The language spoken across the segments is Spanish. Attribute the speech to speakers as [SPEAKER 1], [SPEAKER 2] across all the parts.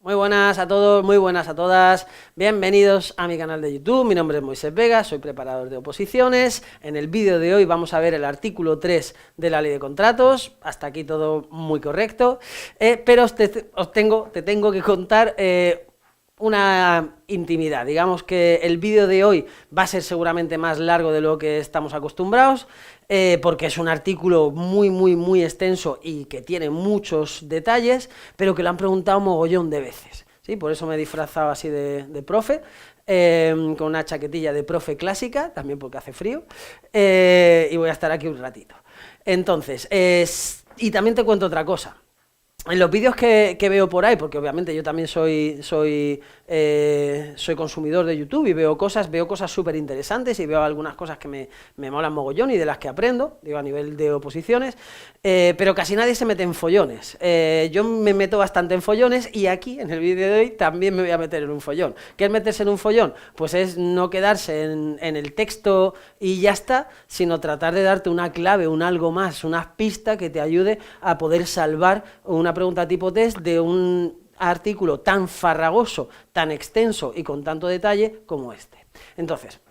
[SPEAKER 1] Muy buenas a todos, muy buenas a todas, bienvenidos a mi canal de YouTube, mi nombre es Moisés Vega, soy preparador de oposiciones. En el vídeo de hoy vamos a ver el artículo 3 de la Ley de Contratos, hasta aquí todo muy correcto, pero te tengo que contar una intimidad. Digamos que el vídeo de hoy va a ser seguramente más largo de lo que estamos acostumbrados, porque es un artículo muy extenso y que tiene muchos detalles, pero que lo han preguntado mogollón de veces, ¿sí? Por eso me he disfrazado así de profe, con una chaquetilla de profe clásica, también porque hace frío, y voy a estar aquí un ratito. Entonces, y también te cuento otra cosa. En los vídeos que veo por ahí, porque obviamente yo también soy consumidor de YouTube y veo cosas súper interesantes y veo algunas cosas que me molan mogollón y de las que aprendo, digo, a nivel de oposiciones, pero casi nadie se mete en follones. Yo me meto bastante en follones y aquí, en el vídeo de hoy, también me voy a meter en un follón. ¿Qué es meterse en un follón? Pues es no quedarse en el texto y ya está, sino tratar de darte una clave, un algo más, una pista que te ayude a poder salvar una pregunta tipo test de un artículo tan farragoso, tan extenso y con tanto detalle como este. Entonces,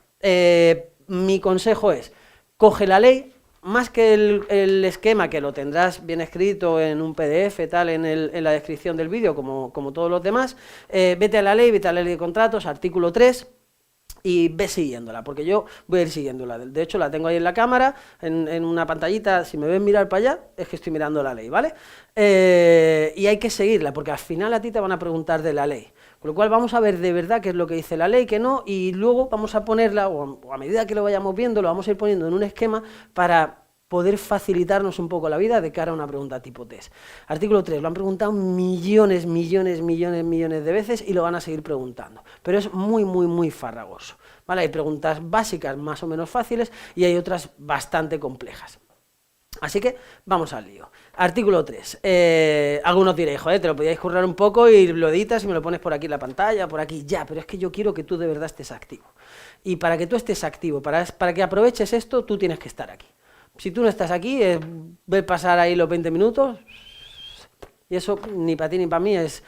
[SPEAKER 1] mi consejo es, coge la ley, más que el esquema, que lo tendrás bien escrito en un PDF, tal, en la descripción del vídeo, como todos los demás, vete a la ley de contratos, artículo 3, y ve siguiéndola, porque yo voy a ir siguiéndola. De hecho, la tengo ahí en la cámara, en una pantallita. Si me ven mirar para allá, es que estoy mirando la ley, ¿vale? Y hay que seguirla, porque al final a ti te van a preguntar de la ley. Con lo cual vamos a ver de verdad qué es lo que dice la ley, qué no, y luego vamos a ponerla, o a medida que lo vayamos viendo, lo vamos a ir poniendo en un esquema para poder facilitarnos un poco la vida de cara a una pregunta tipo test. Artículo 3, lo han preguntado millones de veces y lo van a seguir preguntando, pero es muy farragoso, ¿vale? Hay preguntas básicas más o menos fáciles y hay otras bastante complejas. Así que vamos al lío. Artículo 3. Algunos diréis, joder, te lo podíais currar un poco y lo editas y me lo pones por aquí en la pantalla, por aquí, ya, pero es que yo quiero que tú de verdad estés activo. Y para que tú estés activo, para que aproveches esto, tú tienes que estar aquí. Si tú no estás aquí, ves pasar ahí los 20 minutos y eso ni para ti ni para mí es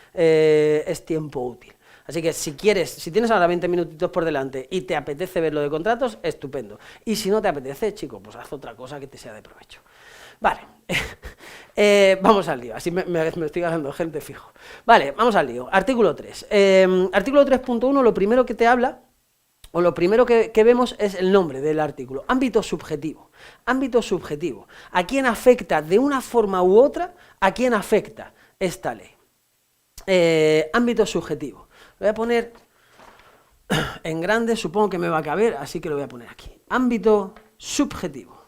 [SPEAKER 1] tiempo útil. Así que si tienes ahora 20 minutitos por delante y te apetece ver lo de contratos, estupendo. Y si no te apetece, chico, pues haz otra cosa que te sea de provecho. Vale, vamos al lío, así me estoy ganando gente fijo. Vale, vamos al lío. Artículo 3. Artículo 3.1, lo primero que te habla, o lo primero que vemos es el nombre del artículo, ámbito subjetivo. Ámbito subjetivo. ¿A quién afecta de una forma u otra? ¿A quién afecta esta ley? Ámbito subjetivo. Lo voy a poner en grande, supongo que me va a caber, así que lo voy a poner aquí. Ámbito subjetivo.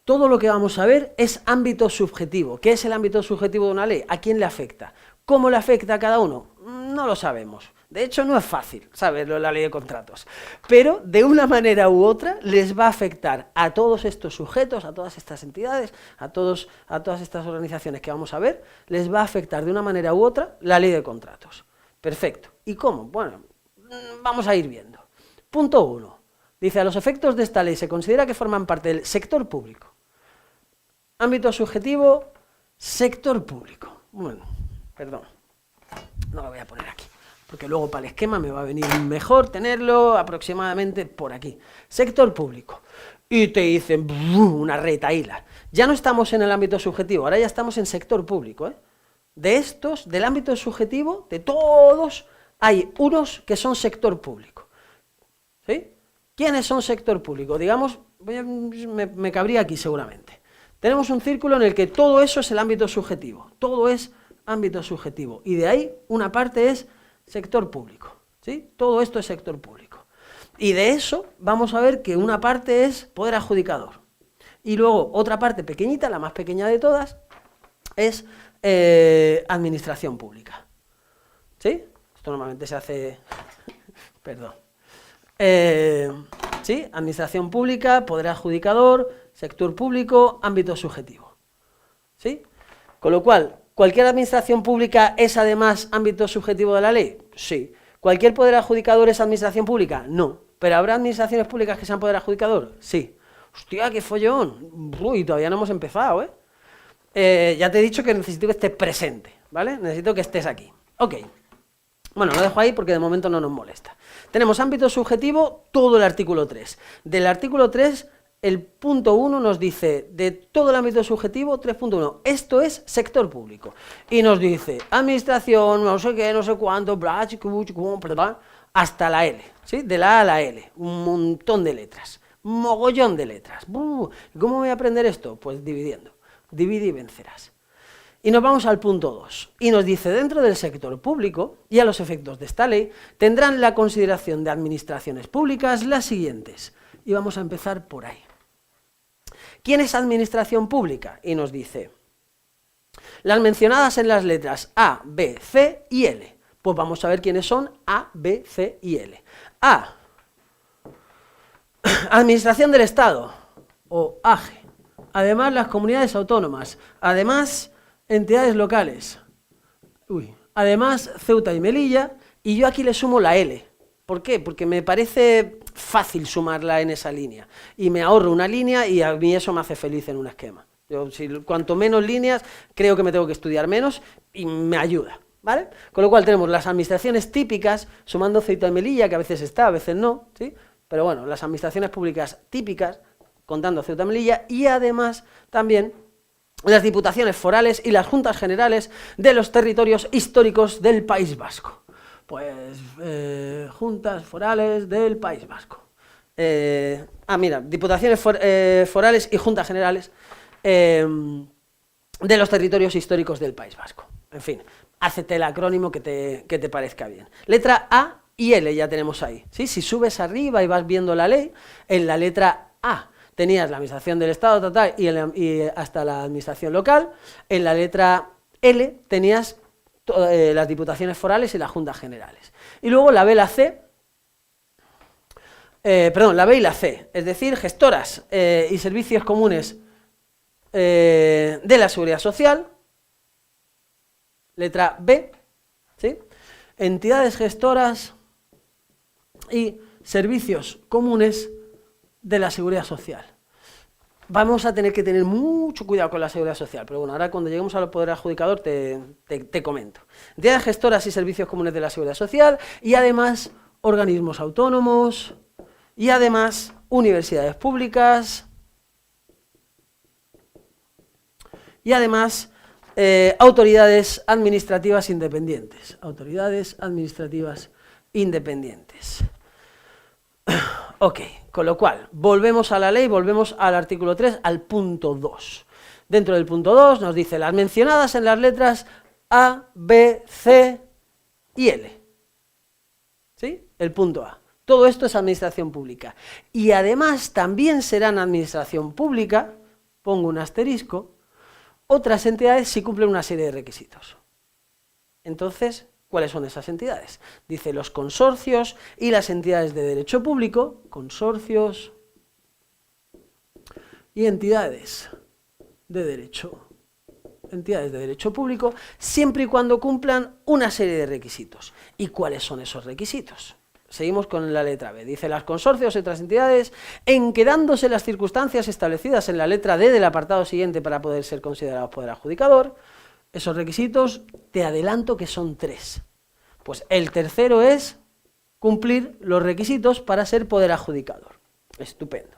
[SPEAKER 1] Todo lo que vamos a ver es ámbito subjetivo. ¿Qué es el ámbito subjetivo de una ley? ¿A quién le afecta? ¿Cómo le afecta a cada uno? No lo sabemos. De hecho, no es fácil saberlo en la ley de contratos. Pero, de una manera u otra, les va a afectar a todos estos sujetos, a todas estas entidades, a todas estas organizaciones que vamos a ver, les va a afectar de una manera u otra la ley de contratos. Perfecto. ¿Y cómo? Bueno, vamos a ir viendo. Punto 1. Dice, a los efectos de esta ley se considera que forman parte del sector público. Ámbito subjetivo, sector público. Bueno, perdón, no lo voy a poner aquí, porque luego para el esquema me va a venir mejor tenerlo aproximadamente por aquí. Sector público. Y te dicen, una retahíla. Ya no estamos en el ámbito subjetivo, ahora ya estamos en sector público, ¿eh? De estos, del ámbito subjetivo, de todos, hay unos que son sector público. ¿Sí? ¿Quiénes son sector público? Digamos, me cabría aquí seguramente. Tenemos un círculo en el que todo eso es el ámbito subjetivo. Todo es ámbito subjetivo. Y de ahí una parte es sector público. ¿Sí? Todo esto es sector público. Y de eso vamos a ver que una parte es poder adjudicador. Y luego otra parte pequeñita, la más pequeña de todas, es administración pública. ¿Sí? Esto normalmente se hace... Perdón. ¿Sí? Administración pública, poder adjudicador, sector público, ámbito subjetivo. ¿Sí? Con lo cual, ¿cualquier administración pública es además ámbito subjetivo de la ley? Sí. ¿Cualquier poder adjudicador es administración pública? No. ¿Pero habrá administraciones públicas que sean poder adjudicador? Sí. Hostia, qué follón. Uy, todavía no hemos empezado, ¿eh? Ya te he dicho que necesito que estés presente, ¿vale? Necesito que estés aquí. Ok. Bueno, lo dejo ahí porque de momento no nos molesta. Tenemos ámbito subjetivo, todo el artículo 3. Del artículo 3, el punto 1 nos dice, de todo el ámbito subjetivo, 3.1, esto es sector público. Y nos dice, administración, no sé qué, no sé cuánto, hasta la L, ¿sí? De la A a la L, un montón de letras, mogollón de letras. ¿Cómo voy a aprender esto? Pues dividiendo. Divide y vencerás. Y nos vamos al punto 2, y nos dice, dentro del sector público, y a los efectos de esta ley, tendrán la consideración de administraciones públicas las siguientes. Y vamos a empezar por ahí. ¿Quién es administración pública? Y nos dice, las mencionadas en las letras A, B, C y L. Pues vamos a ver quiénes son A, B, C y L. A, Administración del Estado, o AGE. Además, las comunidades autónomas. Además, entidades locales. Además, Ceuta y Melilla. Y yo aquí le sumo la L. ¿Por qué? Porque me parece fácil sumarla en esa línea. Y me ahorro una línea y a mí eso me hace feliz en un esquema. Cuanto menos líneas, creo que me tengo que estudiar menos y me ayuda, ¿vale? Con lo cual tenemos las administraciones típicas, sumando Ceuta y Melilla, que a veces está, a veces no, ¿sí? Pero bueno, las administraciones públicas típicas, contando Ceuta y Melilla, y además también las diputaciones forales y las juntas generales de los territorios históricos del País Vasco. Pues, juntas forales del País Vasco. Mira, diputaciones forales y juntas generales de los territorios históricos del País Vasco. En fin, hácete el acrónimo que te parezca bien. Letra A y L ya tenemos ahí, ¿sí? Si subes arriba y vas viendo la ley, en la letra A tenías la administración del Estado total y hasta la administración local, en la letra L tenías las diputaciones forales y las juntas generales. Y luego la B, la C, la B y la C, es decir, gestoras y servicios comunes de la Seguridad Social, letra B, ¿sí? Entidades gestoras y servicios comunes de la Seguridad Social. Vamos a tener que tener mucho cuidado con la Seguridad Social, pero bueno, ahora cuando lleguemos al poder adjudicador te comento. Entidades gestoras y servicios comunes de la Seguridad Social y además organismos autónomos y además universidades públicas y además autoridades administrativas independientes. Autoridades administrativas independientes. Ok, con lo cual, volvemos a la ley, volvemos al artículo 3, al punto 2. Dentro del punto 2 nos dice las mencionadas en las letras A, B, C y L. ¿Sí? El punto A. Todo esto es administración pública. Y además también serán administración pública, pongo un asterisco, otras entidades si cumplen una serie de requisitos. Entonces, ¿cuáles son esas entidades? Dice los consorcios y las entidades de derecho público, consorcios y entidades de derecho público, siempre y cuando cumplan una serie de requisitos. ¿Y cuáles son esos requisitos? Seguimos con la letra B. Dice las consorcios y otras entidades, en que dándose las circunstancias establecidas en la letra D del apartado siguiente para poder ser considerados poder adjudicador, esos requisitos te adelanto que son 3. Pues el tercero es cumplir los requisitos para ser poder adjudicador. Estupendo.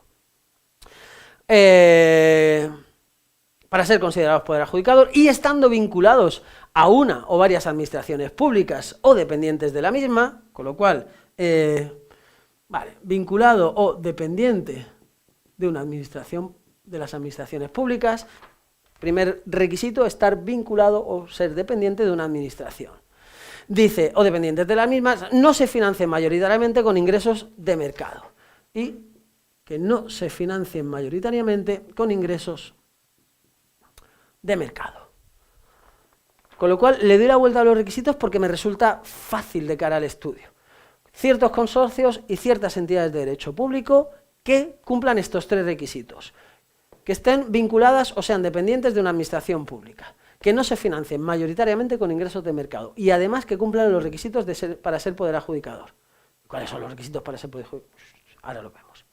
[SPEAKER 1] Para ser considerados poder adjudicador y estando vinculados a una o varias administraciones públicas o dependientes de la misma, con lo cual, vinculado o dependiente de una administración, de las administraciones públicas. Primer requisito, estar vinculado o ser dependiente de una administración. Dice, o dependientes de las mismas, no se financien mayoritariamente con ingresos de mercado. Y que no se financien mayoritariamente con ingresos de mercado. Con lo cual, le doy la vuelta a los requisitos porque me resulta fácil de cara al estudio. Ciertos consorcios y ciertas entidades de derecho público que cumplan estos 3 requisitos. Que estén vinculadas o sean dependientes de una administración pública, que no se financien mayoritariamente con ingresos de mercado y además que cumplan los requisitos para ser poder adjudicador. ¿Cuáles son los requisitos para ser poder adjudicador? Ahora lo vemos.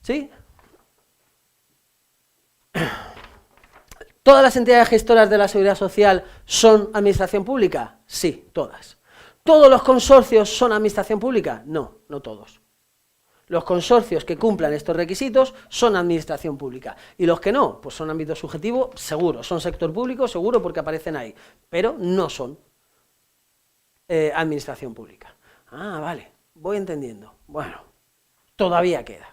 [SPEAKER 1] ¿Sí? ¿Todas las entidades gestoras de la Seguridad Social son administración pública? Sí, todas. ¿Todos los consorcios son administración pública? No, no todos. Los consorcios que cumplan estos requisitos son administración pública, y los que no, pues son ámbito subjetivo, seguro, son sector público, seguro, porque aparecen ahí, pero no son administración pública. Ah, vale, voy entendiendo. Bueno, todavía queda.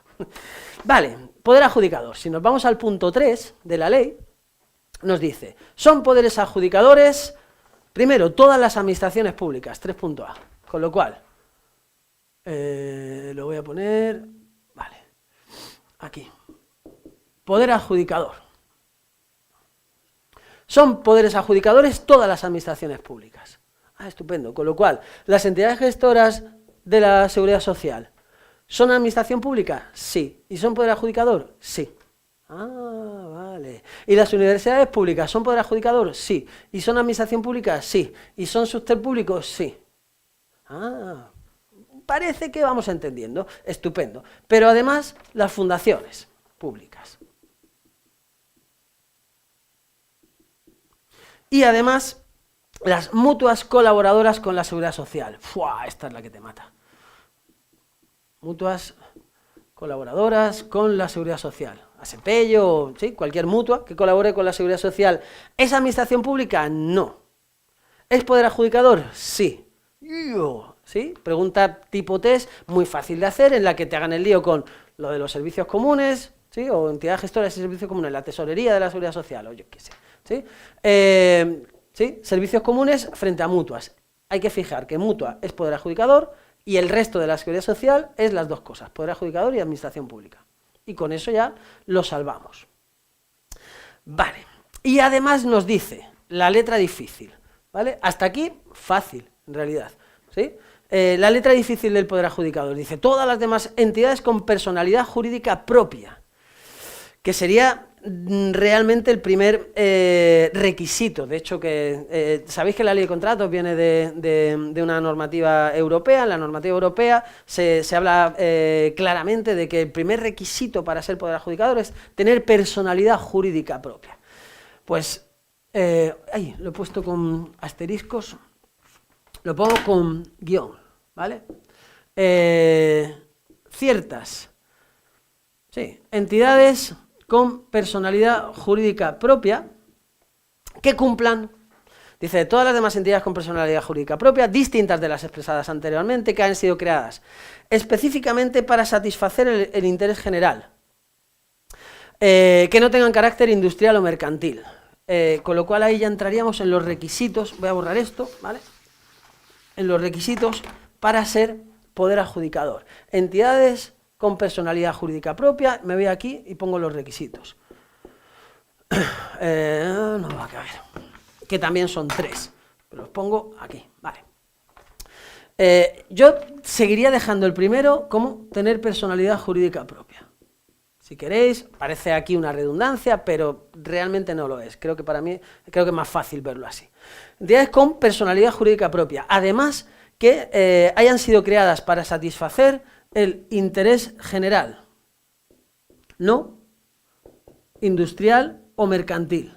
[SPEAKER 1] Vale, poder adjudicador. Si nos vamos al punto 3 de la ley, nos dice, son poderes adjudicadores, primero, todas las administraciones públicas, 3.a, con lo cual, lo voy a poner, vale, aquí, poder adjudicador. Son poderes adjudicadores todas las administraciones públicas. Ah, estupendo, con lo cual, las entidades gestoras de la Seguridad Social, ¿son administración pública? Sí. ¿Y son poder adjudicador? Sí. Ah, vale. ¿Y las universidades públicas son poder adjudicador? Sí. ¿Y son administración pública? Sí. ¿Y son subter públicos? Sí. Ah, parece que vamos entendiendo. Estupendo. Pero además, las fundaciones públicas. Y además, las mutuas colaboradoras con la Seguridad Social. ¡Fua! Esta es la que te mata. Mutuas colaboradoras con la Seguridad Social. ASEPELLO, ¿sí? Cualquier mutua que colabore con la Seguridad Social. ¿Es administración pública? No. ¿Es poder adjudicador? Sí. ¿Sí? Pregunta tipo test, muy fácil de hacer, en la que te hagan el lío con lo de los servicios comunes, ¿sí? O entidades gestoras y servicios comunes, la tesorería de la Seguridad Social, o yo qué sé. ¿Sí? ¿Sí? Servicios comunes frente a mutuas. Hay que fijar que mutua es poder adjudicador y el resto de la Seguridad Social es las dos cosas, poder adjudicador y administración pública. Y con eso ya lo salvamos. Vale. Y además nos dice la letra difícil, ¿vale? Hasta aquí fácil, en realidad, ¿sí? La letra difícil del poder adjudicador dice todas las demás entidades con personalidad jurídica propia, que sería realmente el primer requisito. De hecho, que sabéis que la ley de contratos viene de una normativa europea. En la normativa europea se habla claramente de que el primer requisito para ser poder adjudicador es tener personalidad jurídica propia. Pues, ahí, lo he puesto con asteriscos, lo pongo con guión, ¿vale? Ciertas, sí, entidades con personalidad jurídica propia que cumplan, dice, todas las demás entidades con personalidad jurídica propia, distintas de las expresadas anteriormente, que han sido creadas específicamente para satisfacer el interés general, que no tengan carácter industrial o mercantil, con lo cual ahí ya entraríamos en los requisitos, voy a borrar esto, ¿vale? En los requisitos para ser poder adjudicador. Entidades con personalidad jurídica propia, me voy aquí y pongo los requisitos. No va a caber. Que también son 3. Los pongo aquí, vale. Yo seguiría dejando el primero como tener personalidad jurídica propia. Si queréis, parece aquí una redundancia, pero realmente no lo es. Creo que para mí, creo que es más fácil verlo así. Entidades con personalidad jurídica propia. Además, que hayan sido creadas para satisfacer el interés general, no industrial o mercantil.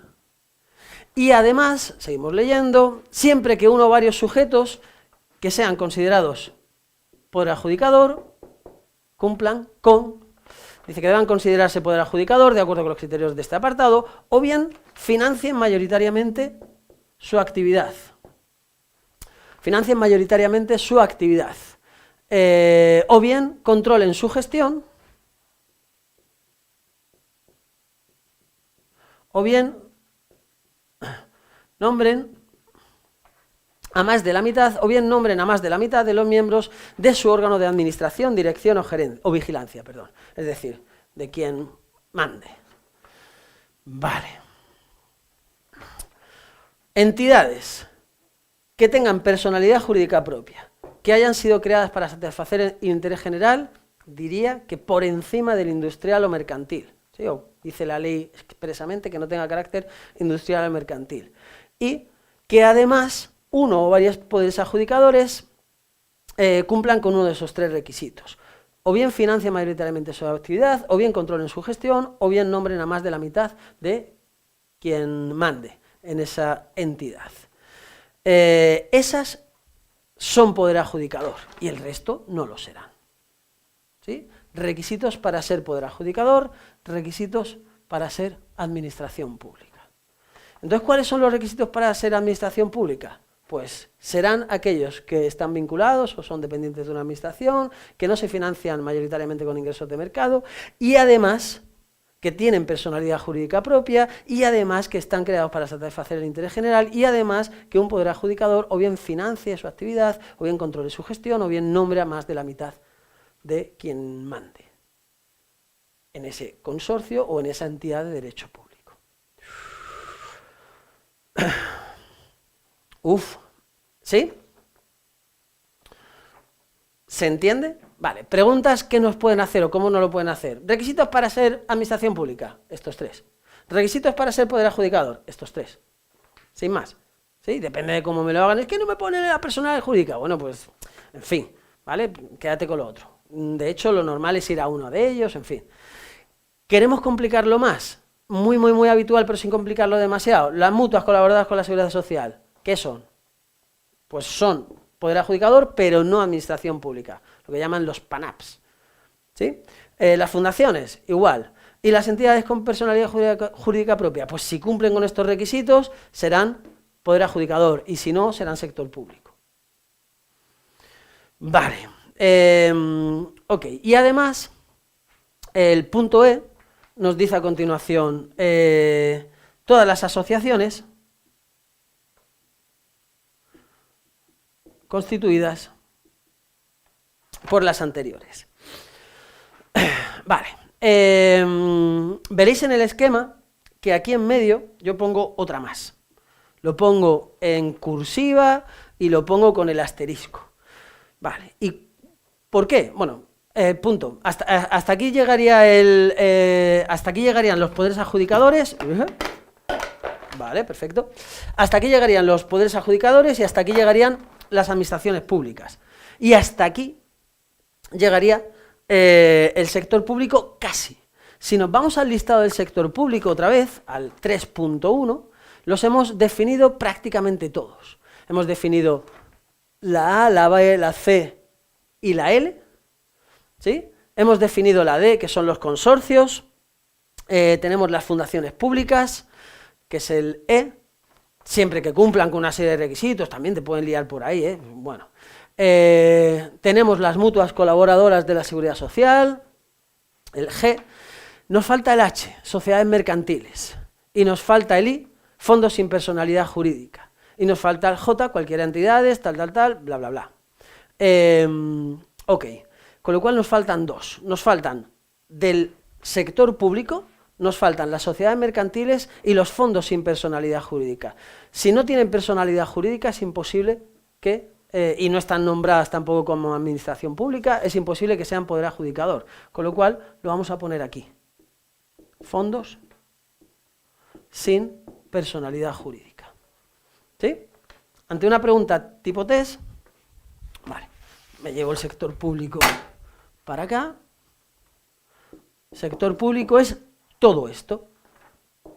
[SPEAKER 1] Y además, seguimos leyendo, siempre que uno o varios sujetos que sean considerados poder adjudicador cumplan con, dice que deban considerarse poder adjudicador de acuerdo con los criterios de este apartado, o bien financien mayoritariamente su actividad. Financien mayoritariamente su actividad. O bien controlen su gestión, o bien nombren a más de la mitad, o bien nombren a más de la mitad de los miembros de su órgano de administración, dirección o vigilancia, perdón. Es decir, de quien mande. Vale. Entidades que tengan personalidad jurídica propia, que hayan sido creadas para satisfacer el interés general, diría que por encima del industrial o mercantil. ¿Sí? O dice la ley expresamente que no tenga carácter industrial o mercantil. Y que además uno o varios poderes adjudicadores cumplan con uno de esos 3 requisitos. O bien financien mayoritariamente su actividad, o bien controlen su gestión, o bien nombren a más de la mitad de quien mande en esa entidad. Esas son poder adjudicador y el resto no lo serán. ¿Sí? Requisitos para ser poder adjudicador, requisitos para ser administración pública. Entonces, ¿cuáles son los requisitos para ser administración pública? Pues serán aquellos que están vinculados o son dependientes de una administración, que no se financian mayoritariamente con ingresos de mercado y además que tienen personalidad jurídica propia y además que están creados para satisfacer el interés general y además que un poder adjudicador o bien financie su actividad o bien controle su gestión o bien nombre a más de la mitad de quien mande en ese consorcio o en esa entidad de derecho público. ¿Sí? ¿Se entiende? Vale, preguntas que nos pueden hacer o cómo no lo pueden hacer. Requisitos para ser administración pública, estos 3. Requisitos para ser poder adjudicador, estos 3. Sin más. ¿Sí? Depende de cómo me lo hagan. Es que no me ponen la personalidad jurídica. Bueno, pues, en fin, ¿vale? Quédate con lo otro. De hecho, lo normal es ir a uno de ellos, en fin. ¿Queremos complicarlo más? Muy habitual, pero sin complicarlo demasiado. Las mutuas colaboradoras con la Seguridad Social, ¿qué son? Pues son poder adjudicador, pero no administración pública, lo que llaman los PANAPs. ¿Sí? Las fundaciones, igual. Y las entidades con personalidad jurídica propia, pues si cumplen con estos requisitos, serán poder adjudicador, y si no, serán sector público. Vale. Ok, y además, el punto E nos dice a continuación, todas las asociaciones constituidas por las anteriores. Vale. Veréis en el esquema que aquí en medio yo pongo otra más. Lo pongo en cursiva y lo pongo con el asterisco. Vale. ¿Y por qué? Bueno, punto. Hasta aquí llegaría hasta aquí llegarían los poderes adjudicadores. Vale, perfecto. Hasta aquí llegarían los poderes adjudicadores y hasta aquí llegarían las administraciones públicas. Y hasta aquí llegaría el sector público casi. Si nos vamos al listado del sector público otra vez, al 3.1, los hemos definido prácticamente todos. Hemos definido la A, la B, la C y la L. ¿Sí? Hemos definido la D, que son los consorcios. Tenemos las fundaciones públicas, que es el E. Siempre que cumplan con una serie de requisitos, también te pueden liar por ahí, ¿eh? Bueno. Tenemos las mutuas colaboradoras de la Seguridad Social, el G. Nos falta el H, sociedades mercantiles. Y nos falta el I, fondos sin personalidad jurídica. Y nos falta el J, cualquier entidades, tal, bla, bla, bla. Ok, con lo cual nos faltan 2. Nos faltan del sector público, nos faltan las sociedades mercantiles y los fondos sin personalidad jurídica. Si no tienen personalidad jurídica es imposible que, y no están nombradas tampoco como administración pública, es imposible que sean poder adjudicador. Con lo cual lo vamos a poner aquí. Fondos sin personalidad jurídica. ¿Sí? Ante una pregunta tipo test, vale, me llevo el sector público para acá. Sector público es todo esto.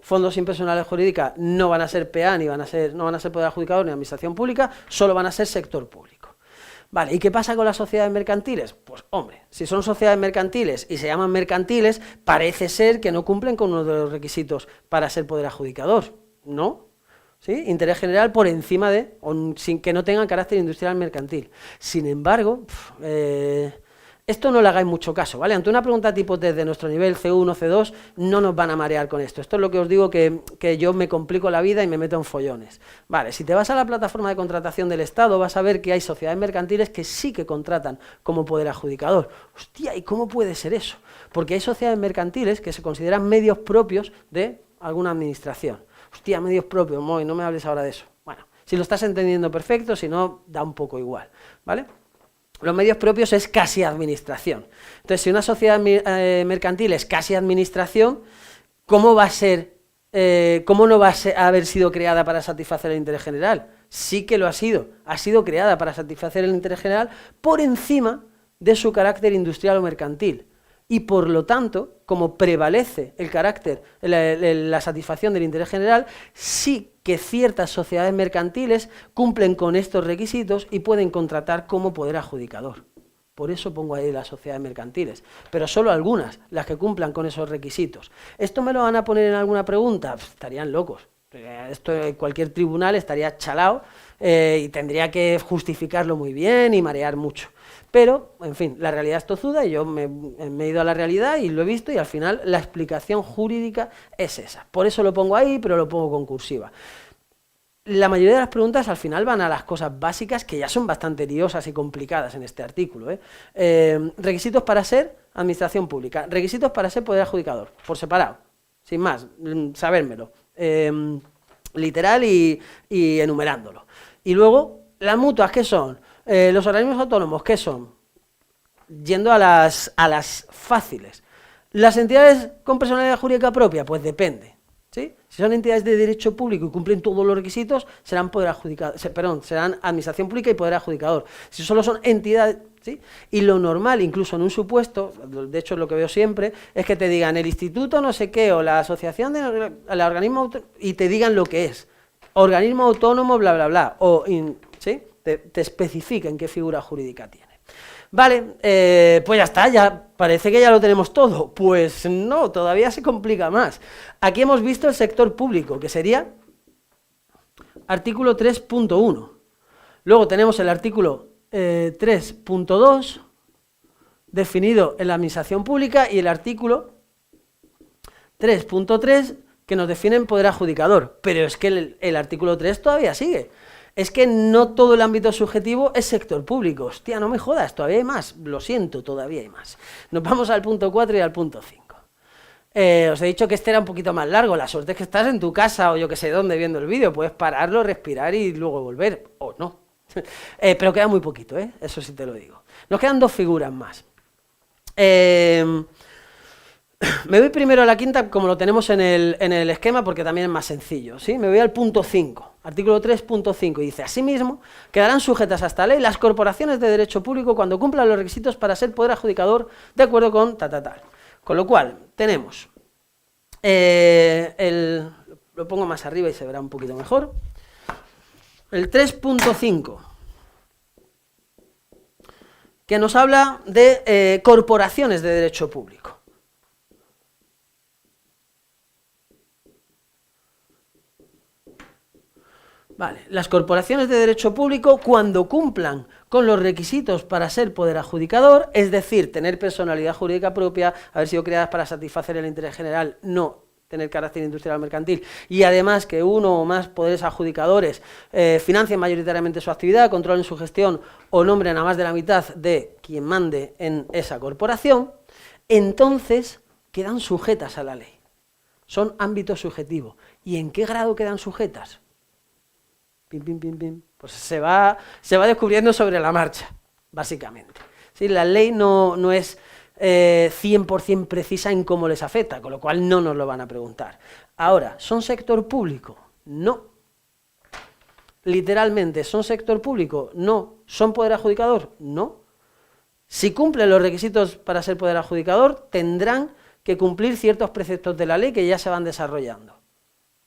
[SPEAKER 1] Fondos sin personalidad jurídica no van a ser PA, no van a ser poder adjudicador ni administración pública, solo van a ser sector público. Vale, ¿y qué pasa con las sociedades mercantiles? Pues hombre, si son sociedades mercantiles y se llaman mercantiles, parece ser que no cumplen con uno de los requisitos para ser poder adjudicador, ¿no? ¿Sí? Interés general por encima de, o sin que no tengan carácter industrial mercantil. Sin embargo, esto no le hagáis mucho caso, ¿vale? Ante una pregunta tipo desde nuestro nivel C1, C2, no nos van a marear con esto. Esto es lo que os digo que yo me complico la vida y me meto en follones. Vale, si te vas a la plataforma de contratación del Estado, vas a ver que hay sociedades mercantiles que sí que contratan como poder adjudicador. Hostia, ¿y cómo puede ser eso? Porque hay sociedades mercantiles que se consideran medios propios de alguna administración. Hostia, medios propios, Moy, no me hables ahora de eso. Bueno, si lo estás entendiendo perfecto, si no, da un poco igual, ¿vale? Los medios propios es casi administración. Entonces, si una sociedad mercantil es casi administración, ¿cómo va a ser, cómo no va a haber sido creada para satisfacer el interés general? Sí que lo ha sido creada para satisfacer el interés general por encima de su carácter industrial o mercantil. y por lo tanto, como prevalece el carácter, la satisfacción del interés general, sí que ciertas sociedades mercantiles cumplen con estos requisitos y pueden contratar como poder adjudicador. Por eso pongo ahí las sociedades mercantiles, pero solo algunas, las que cumplan con esos requisitos. ¿Esto me lo van a poner en alguna pregunta? Pff, estarían locos. Esto en cualquier tribunal estaría chalao y tendría que justificarlo muy bien y marear mucho. Pero, en fin, la realidad es tozuda y yo me he ido a la realidad y lo he visto y al final la explicación jurídica es esa. Por eso lo pongo ahí, pero lo pongo con cursiva. La mayoría de las preguntas al final van a las cosas básicas que ya son bastante liosas y complicadas en este artículo. Requisitos para ser administración pública, requisitos para ser poder adjudicador, por separado, sin más, sabérmelo, literal y enumerándolo. Y luego, las mutuas, ¿qué son? Los organismos autónomos, ¿qué son? Yendo a las fáciles. ¿Las entidades con personalidad jurídica propia? Pues depende. ¿Sí? Si son entidades de derecho público y cumplen todos los requisitos, serán serán administración pública y poder adjudicador. Si solo son entidades, ¿sí? Y lo normal, incluso en un supuesto, de hecho es lo que veo siempre, es que te digan el instituto no sé qué o la asociación el organismo y te digan lo que es. Organismo autónomo, bla, bla, bla. O, ¿sí? Te especifiquen qué figura jurídica tiene. Vale, pues ya está, ya parece que ya lo tenemos todo. Pues no, todavía se complica más. Aquí hemos visto el sector público, que sería artículo 3.1. Luego tenemos el artículo 3.2, definido en la administración pública, y el artículo 3.3, que nos define en poder adjudicador. Pero es que el artículo 3 todavía sigue. Es que no todo el ámbito subjetivo es sector público. Hostia, no me jodas, todavía hay más. Lo siento, todavía hay más. Nos vamos al punto 4 y al punto 5. Os he dicho que este era un poquito más largo. La suerte es que estás en tu casa o yo que sé dónde viendo el vídeo. Puedes pararlo, respirar y luego volver. O no. Pero queda muy poquito, eso sí te lo digo. Nos quedan dos figuras más. Me voy primero a la quinta, como lo tenemos en el esquema, porque también es más sencillo, ¿sí? Me voy al punto 5, artículo 3.5, y dice, asimismo, quedarán sujetas a esta ley las corporaciones de derecho público cuando cumplan los requisitos para ser poder adjudicador de acuerdo con tal. Con lo cual, tenemos, lo pongo más arriba y se verá un poquito mejor, el 3.5, que nos habla de corporaciones de derecho público. Vale, las corporaciones de derecho público, cuando cumplan con los requisitos para ser poder adjudicador, es decir, tener personalidad jurídica propia, haber sido creadas para satisfacer el interés general, no tener carácter industrial o mercantil, y además que uno o más poderes adjudicadores financien mayoritariamente su actividad, controlen su gestión o nombren a más de la mitad de quien mande en esa corporación, entonces quedan sujetas a la ley. Son ámbito subjetivo. ¿Y en qué grado quedan sujetas? Pim, pim, pim, pim. Pues se va descubriendo sobre la marcha, básicamente. ¿Sí? La ley no es 100% precisa en cómo les afecta, con lo cual no nos lo van a preguntar. Ahora, ¿son sector público? No. Literalmente, ¿son sector público? No. ¿Son poder adjudicador? No. Si cumplen los requisitos para ser poder adjudicador, tendrán que cumplir ciertos preceptos de la ley que ya se van desarrollando.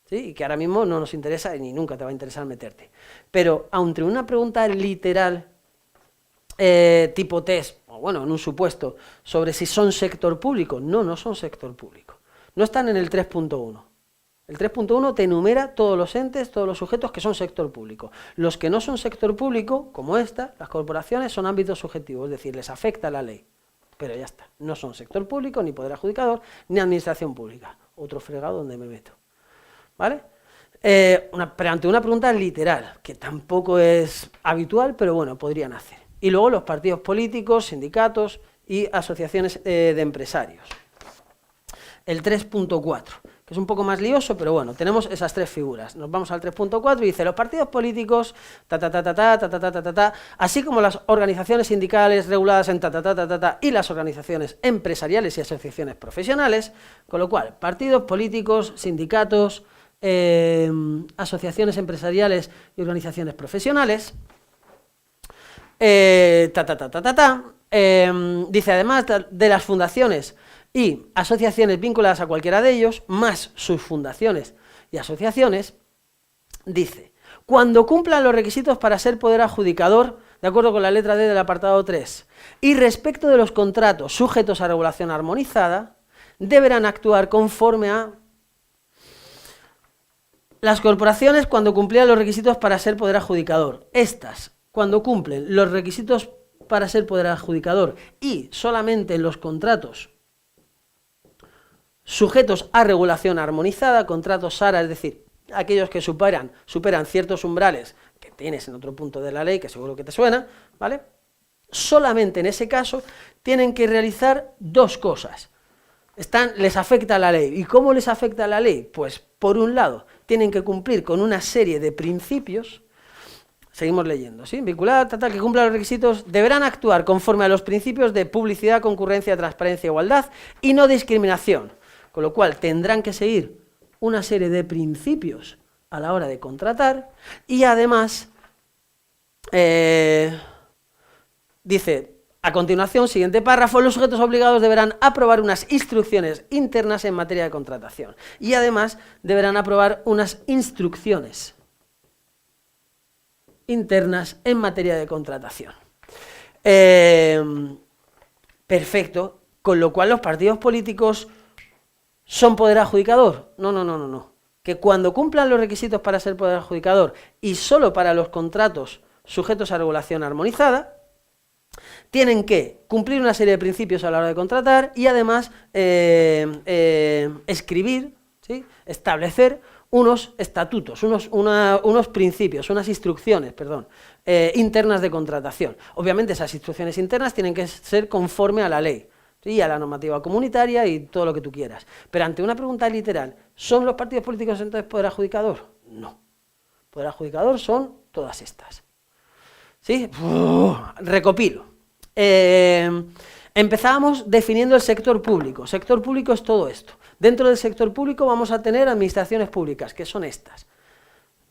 [SPEAKER 1] ¿Sí? Y que ahora mismo no nos interesa ni nunca te va a interesar meterte. Pero, aunque una pregunta literal, tipo test, o bueno, en un supuesto, sobre si son sector público, no son sector público. No están en el 3.1. El 3.1 te enumera todos los entes, todos los sujetos que son sector público. Los que no son sector público, como esta, las corporaciones, son ámbitos subjetivos, es decir, les afecta la ley. Pero ya está, no son sector público, ni poder adjudicador, ni administración pública. Otro fregado donde me meto. ¿Vale? Pero ante una pregunta literal, que tampoco es habitual, pero bueno, podrían hacer. Y luego los partidos políticos, sindicatos y asociaciones de empresarios. El 3.4, que es un poco más lioso, pero bueno, tenemos esas tres figuras. Nos vamos al 3.4 y dice, los partidos políticos, así como las organizaciones sindicales reguladas en y las organizaciones empresariales y asociaciones profesionales, con lo cual, partidos políticos, sindicatos, asociaciones empresariales y organizaciones profesionales, Dice, además de las fundaciones y asociaciones vinculadas a cualquiera de ellos, más sus fundaciones y asociaciones, dice, cuando cumplan los requisitos para ser poder adjudicador, de acuerdo con la letra D del apartado 3, y respecto de los contratos sujetos a regulación armonizada, deberán actuar conforme a las corporaciones cuando cumplían los requisitos para ser poder adjudicador. Estas, cuando cumplen los requisitos para ser poder adjudicador y solamente en los contratos sujetos a regulación armonizada, contratos SARA, es decir, aquellos que superan ciertos umbrales que tienes en otro punto de la ley, que seguro que te suena, ¿vale? Solamente en ese caso tienen que realizar dos cosas. Les afecta la ley. ¿Y cómo les afecta la ley? Pues, por un lado, tienen que cumplir con una serie de principios. Seguimos leyendo, ¿sí? Vinculada, que cumpla los requisitos, deberán actuar conforme a los principios de publicidad, concurrencia, transparencia, igualdad y no discriminación. Con lo cual, tendrán que seguir una serie de principios a la hora de contratar y además, dice, a continuación, siguiente párrafo, los sujetos obligados deberán aprobar unas instrucciones internas en materia de contratación y además deberán aprobar unas instrucciones internas en materia de contratación. Perfecto, con lo cual los partidos políticos son poder adjudicador. No. Que cuando cumplan los requisitos para ser poder adjudicador y solo para los contratos sujetos a regulación armonizada, tienen que cumplir una serie de principios a la hora de contratar y además escribir, ¿sí? Establecer unos estatutos, unos principios, unas instrucciones, internas de contratación. Obviamente esas instrucciones internas tienen que ser conforme a la ley, ¿sí? A la normativa comunitaria y todo lo que tú quieras. Pero ante una pregunta literal, ¿son los partidos políticos entonces poder adjudicador? No. Poder adjudicador son todas estas. ¿Sí? Recopilo. Empezábamos definiendo el sector público. Sector público es todo esto. Dentro del sector público vamos a tener administraciones públicas, que son estas.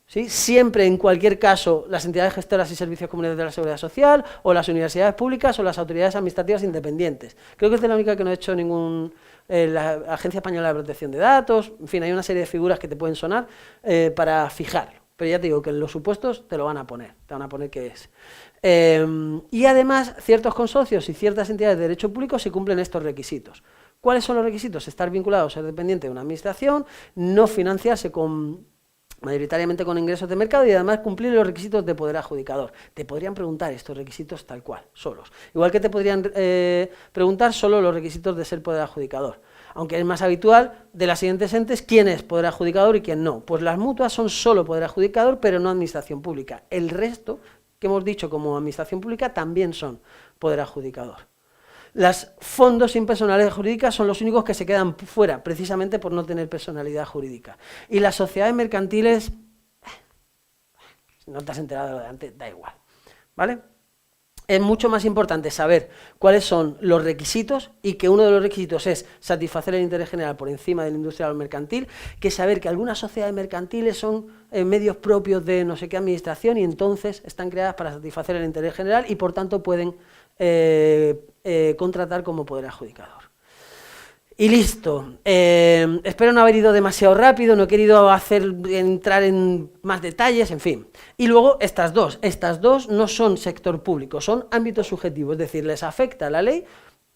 [SPEAKER 1] ¿Sí? Siempre, en cualquier caso, las entidades gestoras y servicios comunitarios de la Seguridad Social, o las universidades públicas, o las autoridades administrativas independientes. Creo que es de la única que no he hecho la Agencia Española de Protección de Datos, en fin, hay una serie de figuras que te pueden sonar para fijarlo. Pero ya te digo que en los supuestos te lo van a poner, qué es. Y además, ciertos consorcios y ciertas entidades de derecho público se cumplen estos requisitos. ¿Cuáles son los requisitos? Estar vinculado o ser dependiente de una administración, no financiarse mayoritariamente con ingresos de mercado y además cumplir los requisitos de poder adjudicador. Te podrían preguntar estos requisitos tal cual, solos. Igual que te podrían preguntar solo los requisitos de ser poder adjudicador. Aunque es más habitual de las siguientes entes quién es poder adjudicador y quién no. Pues las mutuas son solo poder adjudicador, pero no administración pública. El resto, que hemos dicho como administración pública, también son poder adjudicador. Los fondos sin personalidad jurídica son los únicos que se quedan fuera, precisamente por no tener personalidad jurídica. Y las sociedades mercantiles, si no te has enterado de lo de antes, da igual, ¿vale? Es mucho más importante saber cuáles son los requisitos y que uno de los requisitos es satisfacer el interés general por encima del industrial o mercantil, que saber que algunas sociedades mercantiles son medios propios de no sé qué administración y entonces están creadas para satisfacer el interés general y por tanto pueden contratar como poder adjudicador. Y listo. Espero no haber ido demasiado rápido, no he querido entrar en más detalles, en fin. Y luego estas dos no son sector público, son ámbitos subjetivos, es decir, les afecta la ley,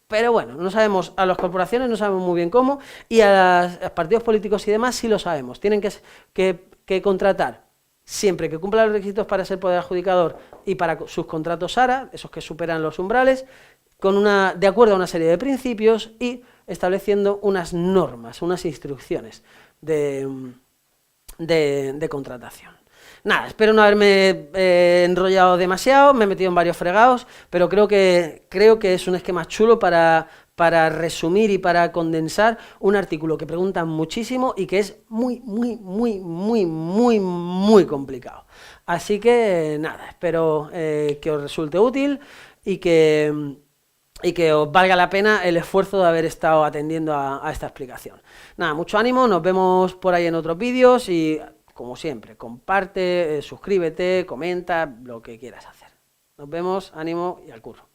[SPEAKER 1] pero bueno, no sabemos, a las corporaciones no sabemos muy bien cómo, y a los partidos políticos y demás sí lo sabemos. Tienen que contratar siempre que cumplan los requisitos para ser poder adjudicador y para sus contratos SARA, esos que superan los umbrales, de acuerdo a una serie de principios y estableciendo unas normas, unas instrucciones de contratación. Nada, espero no haberme enrollado demasiado, me he metido en varios fregados, pero creo que es un esquema chulo para resumir y para condensar un artículo que preguntan muchísimo y que es muy complicado. Así que nada, espero que os resulte útil y que os valga la pena el esfuerzo de haber estado atendiendo a esta explicación. Nada, mucho ánimo, nos vemos por ahí en otros vídeos y, como siempre, comparte, suscríbete, comenta, lo que quieras hacer. Nos vemos, ánimo y al curro.